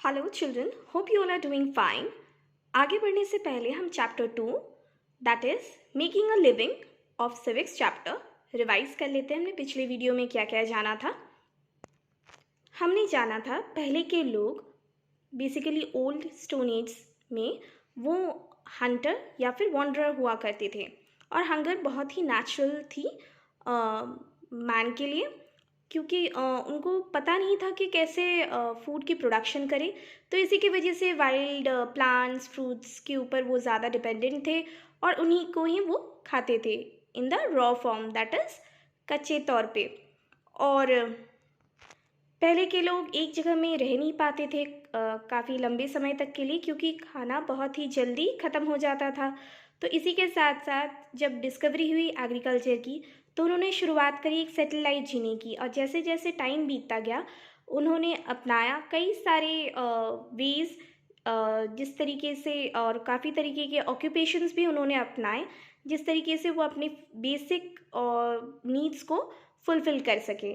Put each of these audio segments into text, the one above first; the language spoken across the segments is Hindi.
Hello children, hope you all are doing fine. आगे बढ़ने से पहले हम chapter 2 that is making a living of civics chapter revise कर लेते हैं। हमने पिछले वीडियो में क्या क्या जाना था। हमने जाना था पहले के लोग बेसिकली ओल्ड स्टोन एज में वो हंटर या फिर वॉन्डरर हुआ करते थे और हंगर बहुत ही नेचुरल थी मैन के लिए, क्योंकि उनको पता नहीं था कि कैसे फूड की प्रोडक्शन करें। तो इसी की वजह से वाइल्ड प्लांट्स फ्रूट्स के ऊपर वो ज़्यादा डिपेंडेंट थे और उन्हीं को ही वो खाते थे in the raw form, that is कच्चे तौर पे। और पहले के लोग एक जगह में रह नहीं पाते थे काफ़ी लंबे समय तक के लिए, क्योंकि खाना बहुत ही जल्दी ख़त्म हो जाता था। तो इसी के साथ साथ जब डिस्कवरी हुई एग्रीकल्चर की, तो उन्होंने शुरुआत करी एक सेटल लाइफ जीने की। और जैसे जैसे टाइम बीतता गया उन्होंने अपनाया कई सारे वेज़, जिस तरीके से, और काफ़ी तरीके के ऑक्यूपेशंस भी उन्होंने अपनाए जिस तरीके से वो अपने बेसिक नीड्स को फुलफ़िल कर सके।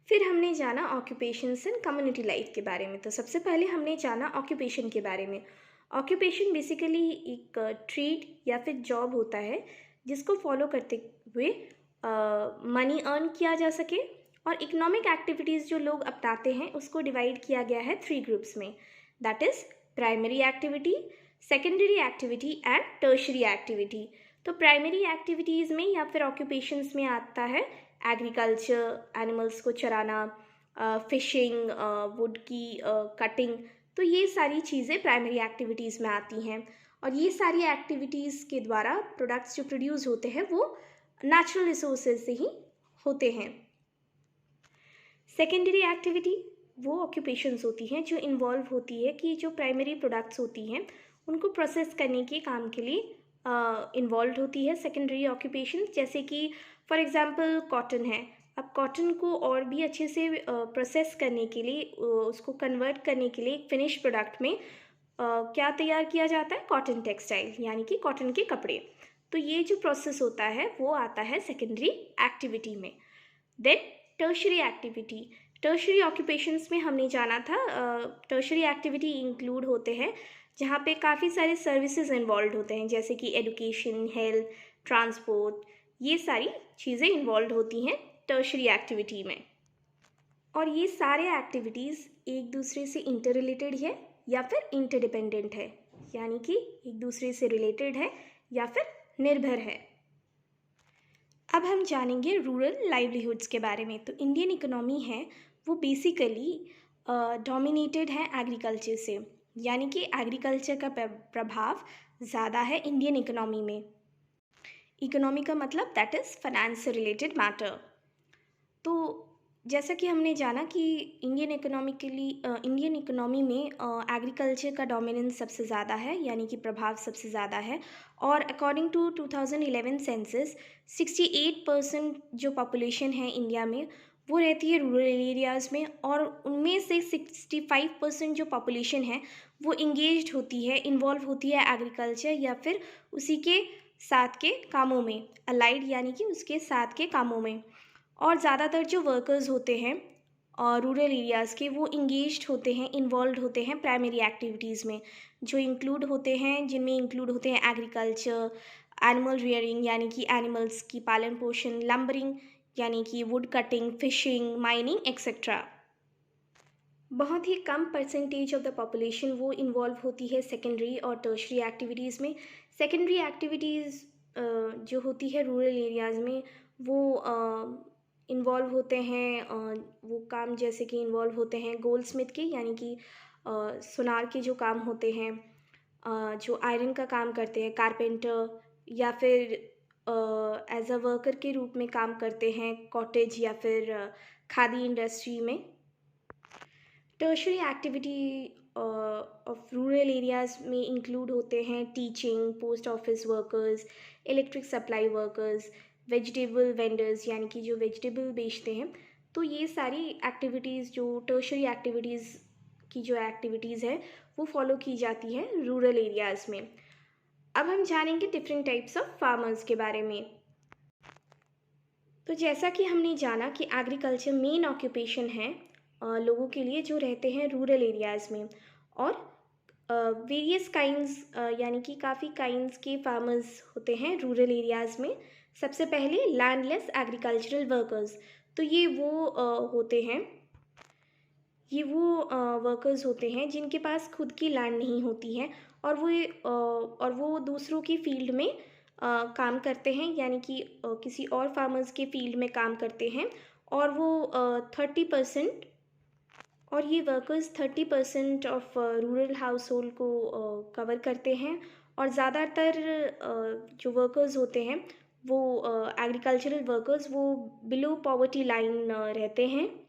फिर हमने जाना ऑक्यूपेशंस एंड कम्युनिटी लाइफ के बारे में। तो सबसे पहले हमने जाना ऑक्यूपेशन के बारे में। ऑक्यूपेशन बेसिकली एक ट्रेड या फिर जॉब होता है जिसको फॉलो करते हुए मनी अर्न किया जा सके। और इकोनॉमिक एक्टिविटीज़ जो लोग अपनाते हैं उसको डिवाइड किया गया है 3 ग्रुप्स में, that is primary activity, secondary activity and tertiary activity. तो प्राइमरी एक्टिविटीज़ में या फिर ऑक्यूपेशंस में आता है एग्रीकल्चर, एनिमल्स को चराना, फिशिंग, वुड की कटिंग। तो ये सारी चीज़ें प्राइमरी एक्टिविटीज़ में आती हैं और ये सारी एक्टिविटीज़ के द्वारा प्रोडक्ट्स जो प्रोड्यूस होते हैं वो नेचुरल रिसोर्सेज से ही होते हैं। सेकेंडरी एक्टिविटी वो ऑक्यूपेशंस होती हैं जो इन्वॉल्व होती है कि जो प्राइमरी प्रोडक्ट्स होती हैं उनको प्रोसेस करने के काम के लिए इन्वॉल्व होती है सेकेंडरी ऑक्यूपेशन। जैसे कि फॉर एग्जांपल कॉटन है। अब कॉटन को और भी अच्छे से प्रोसेस करने के लिए, उसको कन्वर्ट करने के लिए एक फिनिश प्रोडक्ट में क्या तैयार किया जाता है, कॉटन टेक्सटाइल यानी कि कॉटन के कपड़े। तो ये जो प्रोसेस होता है वो आता है सेकेंडरी एक्टिविटी में। Then tertiary activity, tertiary occupations में हमने जाना था टर्शरी एक्टिविटी इंक्लूड होते हैं जहाँ पे काफ़ी सारे सर्विसेज इन्वॉल्व होते हैं, जैसे कि एजुकेशन, हेल्थ, ट्रांसपोर्ट, ये सारी चीज़ें इन्वॉल्व होती हैं टर्शरी एक्टिविटी में। और ये सारे एक्टिविटीज़ एक दूसरे से इंटर रिलेटेड है या फिर इंटरडिपेंडेंट है, यानी कि एक दूसरे से रिलेटेड है या फिर निर्भर है। अब हम जानेंगे रूरल लाइवलीहुड्स के बारे में। तो इंडियन इकोनॉमी है वो बेसिकली डोमिनेटेड है एग्रीकल्चर से, यानी कि एग्रीकल्चर का प्रभाव ज़्यादा है इंडियन इकोनॉमी में। इकोनॉमी का मतलब दैट इज़ फाइनेंस से रिलेटेड मैटर। तो जैसा कि हमने जाना कि इंडियन इकोनॉमी में एग्रीकल्चर का डोमिनेंस सबसे ज़्यादा है, यानी कि प्रभाव सबसे ज़्यादा है। और अकॉर्डिंग टू 2011 सेंसस 68% जो पॉपुलेशन है इंडिया में वो रहती है रूरल एरियाज़ में, और उनमें से 65% जो पॉपुलेशन है वो इंगेज्ड होती है, इन्वॉल्व होती है एग्रीकल्चर या फिर उसी के साथ के कामों में, अलाइड यानी कि उसके साथ के कामों में। और ज़्यादातर जो वर्कर्स होते हैं और रूरल एरियाज़ के वो इंगेज्ड होते हैं, इन्वॉल्व होते हैं प्राइमरी एक्टिविटीज़ में, जो इंक्लूड होते हैं, जिनमें इंक्लूड होते हैं एग्रीकल्चर, एनिमल रियरिंग यानी कि एनिमल्स की पालन पोषण, लंबरिंग यानी कि would cutting, fishing, mining etcetera. बहुत ही कम परसेंटेज ऑफ द पॉपुलेशन वो इन्वॉल्व होती है सेकेंडरी और टर्शरी एक्टिविटीज़ में। सेकेंडरी एक्टिविटीज़ जो होती है रूरल एरियाज़ में वो इन्वॉल्व होते हैं, वो काम जैसे कि इन्वॉल्व होते हैं गोल्ड स्मिथ के, यानी कि सुनार के जो काम होते हैं, जो आयरन का काम करते हैं, कारपेंटर, या फिर एज अ वर्कर के रूप में काम करते हैं कॉटेज या फिर खादी इंडस्ट्री में। Tertiary activity of rural areas में इंक्लूड होते हैं teaching, post office workers, electric supply workers, vegetable vendors यानी कि जो वेजिटेबल बेचते हैं। तो ये सारी एक्टिविटीज़ जो टर्शरी एक्टिविटीज़ की जो एक्टिविटीज़ है वो फॉलो की जाती है रूरल एरियाज़ में। अब हम जानेंगे डिफरेंट टाइप्स ऑफ फार्मर्स के बारे में। तो जैसा कि हमने जाना कि एग्रीकल्चर मेन ऑक्यूपेशन है लोगों के लिए जो रहते हैं रूरल एरियाज़ में। और वेरियस काइंड्स यानी कि काफ़ी काइंड्स के फार्मर्स होते हैं रूरल एरियाज़ में। सबसे पहले लैंडलेस एग्रीकल्चरल वर्कर्स। तो ये वो वर्कर्स होते हैं जिनके पास खुद की लैंड नहीं होती है, और वो दूसरों की फील्ड में काम करते हैं, यानी कि किसी और फार्मर्स के फील्ड में काम करते हैं। और वो 30% और ये workers 30% of rural house hold को कवर करते हैं। और ज़्यादातर जो वर्कर्स होते हैं वो एग्रीकल्चरल वर्कर्स वो बिलो पॉवर्टी लाइन रहते हैं।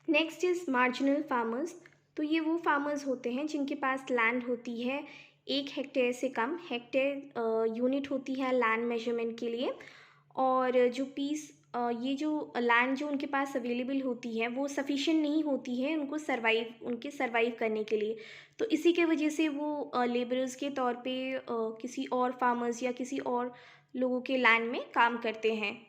Next is marginal farmers. तो ये वो फार्मर्स होते हैं जिनके पास लैंड होती है 1 हेक्टेयर से कम। हेक्टेयर यूनिट होती है लैंड मेजरमेंट के लिए। और ये जो लैंड जो उनके पास अवेलेबल होती है वो सफिशिएंट नहीं होती है उनके सरवाइव करने के लिए। तो इसी के वजह से वो लेबरर्स के तौर पे किसी और फार्मर्स या किसी और लोगों के लैंड में काम करते हैं।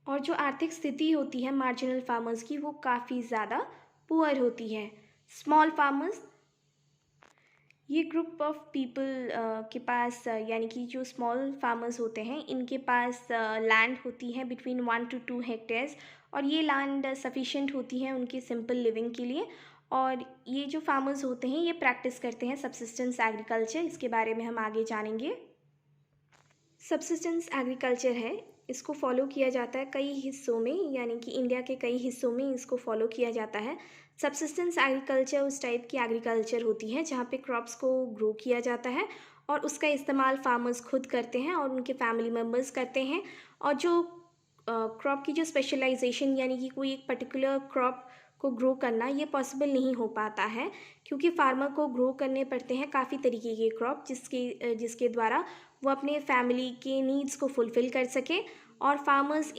और जो आर्थिक स्थिति होती है मार्जिनल फार्मर्स की वो काफ़ी ज़्यादा पुअर होती है। स्मॉल फार्मर्स, ये ग्रुप ऑफ पीपल के पास यानी कि जो स्मॉल फार्मर्स होते हैं इनके पास लैंड होती है बिटवीन 1 to 2 हेक्टेयर्स। और ये लैंड सफिशिएंट होती है उनकी सिंपल लिविंग के लिए। और ये जो फार्मर्स होते हैं ये प्रैक्टिस करते हैं सबसिस्टेंस एग्रीकल्चर। इसके बारे में हम आगे जानेंगे। सबसिस्टेंस एग्रीकल्चर है, इसको फॉलो किया जाता है कई हिस्सों में, यानी कि इंडिया के कई हिस्सों में इसको फॉलो किया जाता है। सबसिस्टेंस एग्रीकल्चर उस टाइप की एग्रीकल्चर होती है जहाँ पे क्रॉप्स को ग्रो किया जाता है और उसका इस्तेमाल फार्मर्स खुद करते हैं और उनके फैमिली मेम्बर्स करते हैं। और जो क्रॉप की जो स्पेशलाइजेशन यानी कि कोई एक पर्टिकुलर क्रॉप को ग्रो करना ये पॉसिबल नहीं हो पाता है, क्योंकि फार्मर को ग्रो करने पड़ते हैं काफ़ी तरीके के क्रॉप जिसके द्वारा वो अपने फैमिली के नीड्स को फुलफ़िल कर सके। और फार्मर्स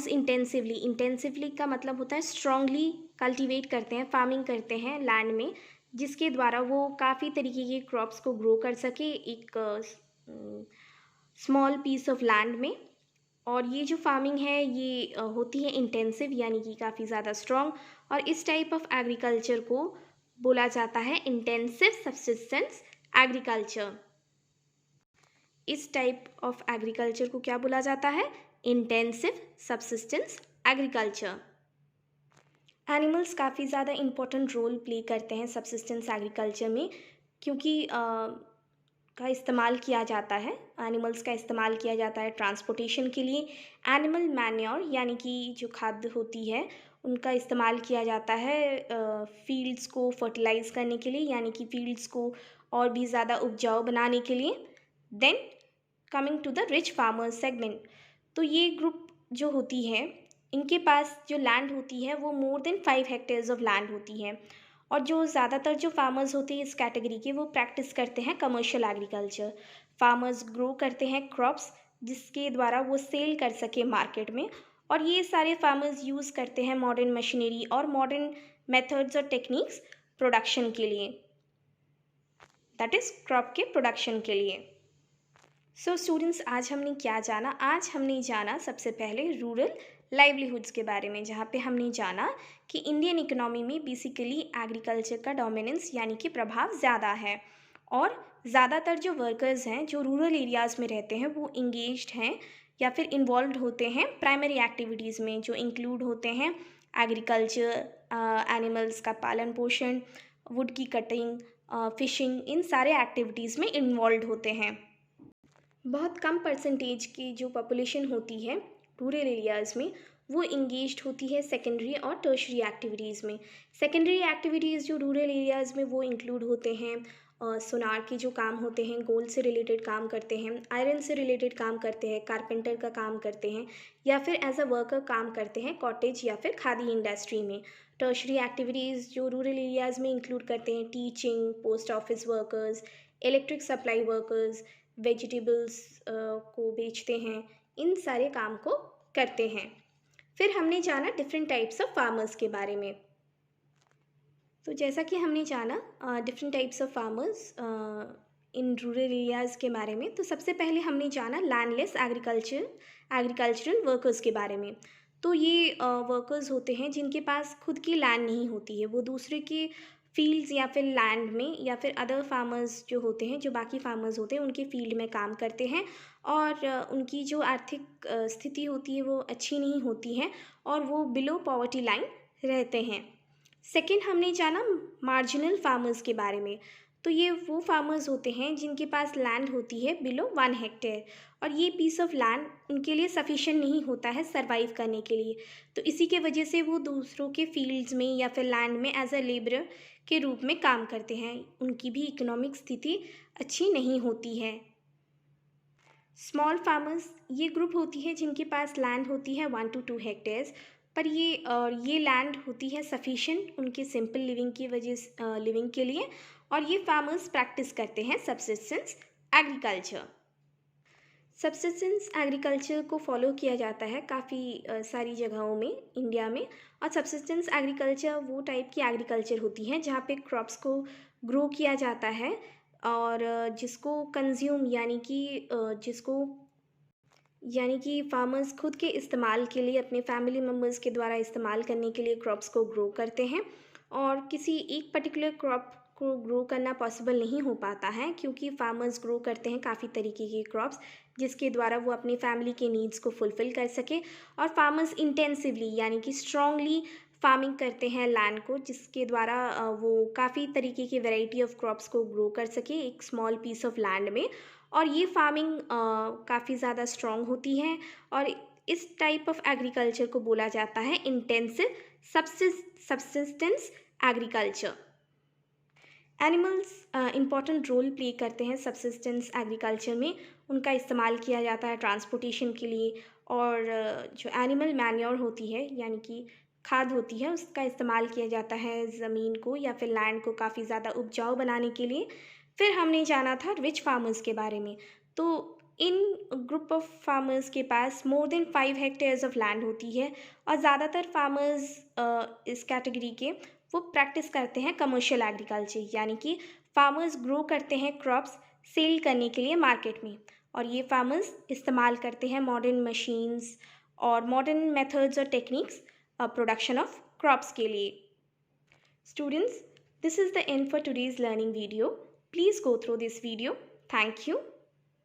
इंटेंसिवली का मतलब होता है स्ट्रांगली कल्टीवेट करते हैं, फार्मिंग करते हैं लैंड में, जिसके द्वारा वो काफ़ी तरीके के क्रॉप्स को ग्रो कर सके एक स्मॉल पीस ऑफ लैंड में। और ये जो फार्मिंग है ये होती है इंटेंसिव यानी कि काफ़ी ज़्यादा स्ट्रॉन्ग। और इस टाइप ऑफ एग्रीकल्चर को बोला जाता है इंटेंसिव सबसिस्टेंस एग्रीकल्चर। इस टाइप ऑफ एग्रीकल्चर को क्या बोला जाता है? Intensive subsistence agriculture. एनिमल्स काफ़ी ज़्यादा इम्पोर्टेंट रोल प्ले करते हैं सबसिस्टेंस एग्रीकल्चर में, क्योंकि का इस्तेमाल किया जाता है, एनिमल्स का इस्तेमाल किया जाता है ट्रांसपोर्टेशन के लिए। एनिमल मैन्योर यानी कि जो खाद्य होती है उनका इस्तेमाल किया जाता है फील्ड्स को फर्टिलाइज़ करने के लिए, यानी कि फील्ड्स को और भी ज़्यादा उपजाऊ बनाने के लिए। Then coming to the rich farmers segment. तो ये ग्रुप जो होती है इनके पास जो लैंड होती है वो मोर देन 5 हेक्टेयर्स ऑफ लैंड होती है। और जो ज़्यादातर जो फार्मर्स होते हैं इस कैटेगरी के वो प्रैक्टिस करते हैं कमर्शियल एग्रीकल्चर। फार्मर्स ग्रो करते हैं क्रॉप्स जिसके द्वारा वो सेल कर सके मार्केट में। और ये सारे फार्मर्स यूज़ करते हैं मॉडर्न मशीनरी और मॉडर्न मेथड्स और टेक्निक्स प्रोडक्शन के लिए, दैट इज़ क्रॉप के प्रोडक्शन के लिए। सो स्टूडेंट्स, आज हमने क्या जाना? आज हमने जाना सबसे पहले रूरल लाइवलीहुड्स के बारे में, जहाँ पे हमने जाना कि इंडियन इकोनॉमी में बेसिकली एग्रीकल्चर का डोमिनेंस यानी कि प्रभाव ज़्यादा है। और ज़्यादातर जो वर्कर्स हैं जो रूरल एरियाज़ में रहते हैं वो इंगेज्ड हैं या फिर इन्वॉल्व होते हैं प्राइमरी एक्टिविटीज़ में, जो इंक्लूड होते हैं एग्रीकल्चर, एनिमल्स का पालन पोषण, वुड की कटिंग, फिशिंग, इन सारे एक्टिविटीज़ में इन्वॉल्व होते हैं। बहुत कम परसेंटेज की जो पॉपुलेशन होती है रूरल एरियाज़ में वो इंगेज्ड होती है सेकेंडरी और टर्शरी एक्टिविटीज़ में। सेकेंडरी एक्टिविटीज़ जो रूरल एरियाज़ में वो इंक्लूड होते हैं सोनार के जो काम होते हैं, गोल्ड से रिलेटेड काम करते हैं, आयरन से रिलेटेड काम करते हैं, कारपेंटर का काम करते हैं, या फिर एज अ वर्कर काम करते हैं कॉटेज या फिर खादी इंडस्ट्री में। टर्शरी एक्टिविटीज़ जो रूरल एरियाज़ में इंक्लूड करते हैं teaching, post office workers, electric supply workers, vegetables को बेचते हैं, इन सारे काम को करते हैं। फिर हमने जाना डिफरेंट टाइप्स ऑफ फार्मर्स के बारे में। तो जैसा कि हमने जाना different types of farmers in rural areas के बारे में, तो सबसे पहले हमने जाना लैंडलेस एग्रीकल्चरल वर्कर्स के बारे में। तो ये वर्कर्स होते हैं जिनके पास खुद की लैंड नहीं होती है, वो दूसरे के फील्ड्स या फिर लैंड में या फिर अदर फार्मर्स जो होते हैं, जो बाकी फार्मर्स होते हैं, उनके फील्ड में काम करते हैं और उनकी जो आर्थिक स्थिति होती है वो अच्छी नहीं होती है और वो बिलो पॉवर्टी लाइन रहते हैं। सेकंड हमने जाना मार्जिनल फार्मर्स के बारे में। तो ये वो फार्मर्स होते हैं जिनके पास लैंड होती है बिलो 1 हेक्टेयर और ये पीस ऑफ लैंड उनके लिए सफिशिएंट नहीं होता है सरवाइव करने के लिए। तो इसी के वजह से वो दूसरों के फील्ड्स में या फिर लैंड में एज अ लेबरर के रूप में काम करते हैं। उनकी भी इकोनॉमिक स्थिति अच्छी नहीं होती है। स्मॉल फार्मर्स ये ग्रुप होती है जिनके पास लैंड होती है 1 to 2 हेक्टेयर्स, पर ये लैंड होती है सफिशिएंट उनके सिंपल लिविंग के लिए और ये फार्मर्स प्रैक्टिस करते हैं सबसिस्टेंस एग्रीकल्चर। सबसिस्टेंस एग्रीकल्चर को फॉलो किया जाता है काफ़ी सारी जगहों में इंडिया में। और सबसिस्टेंस एग्रीकल्चर वो टाइप की एग्रीकल्चर होती है जहाँ पे क्रॉप्स को ग्रो किया जाता है और जिसको कंज्यूम यानी कि फार्मर्स खुद के इस्तेमाल के लिए अपने फैमिली मेम्बर्स के द्वारा इस्तेमाल करने के लिए क्रॉप्स को ग्रो करते हैं। और किसी एक पर्टिकुलर क्रॉप को ग्रो करना पॉसिबल नहीं हो पाता है क्योंकि फार्मर्स ग्रो करते हैं काफ़ी तरीके के क्रॉप्स जिसके द्वारा वो अपनी फैमिली के नीड्स को फुलफ़िल कर सके। और फार्मर्स इंटेंसिवली यानी कि स्ट्रॉन्गली फार्मिंग करते हैं लैंड को, जिसके द्वारा वो काफ़ी तरीके की वैरायटी ऑफ क्रॉप्स को ग्रो कर सके एक स्मॉल पीस ऑफ लैंड में। और ये फार्मिंग काफ़ी ज़्यादा स्ट्रॉन्ग होती है और इस टाइप ऑफ एग्रीकल्चर को बोला जाता है intensive subsistence agriculture. Animals important role play करते हैं सबसिस्टेंस एग्रीकल्चर में। उनका इस्तेमाल किया जाता है ट्रांसपोर्टेशन के लिए और जो एनिमल मैन्योर होती है यानी कि खाद होती है उसका इस्तेमाल किया जाता है ज़मीन को या फिर लैंड को काफ़ी ज़्यादा उपजाऊ बनाने के लिए। फिर हमने जाना था रिच फार्मर्स के बारे में। तो इन ग्रुप ऑफ फार्मर्स के पास more than 5 hectares of land होती है और ज़्यादातर फार्मर्स इस कैटेगरी के वो प्रैक्टिस करते हैं कमर्शियल एग्रीकल्चर, यानी कि फार्मर्स ग्रो करते हैं क्रॉप्स सेल करने के लिए मार्केट में। और ये फार्मर्स इस्तेमाल करते हैं मॉडर्न मशीन्स और मॉडर्न मेथड्स और टेक्निक्स प्रोडक्शन ऑफ क्रॉप्स के लिए। Students, this is the end for today's learning video. Please go through this video. Thank you.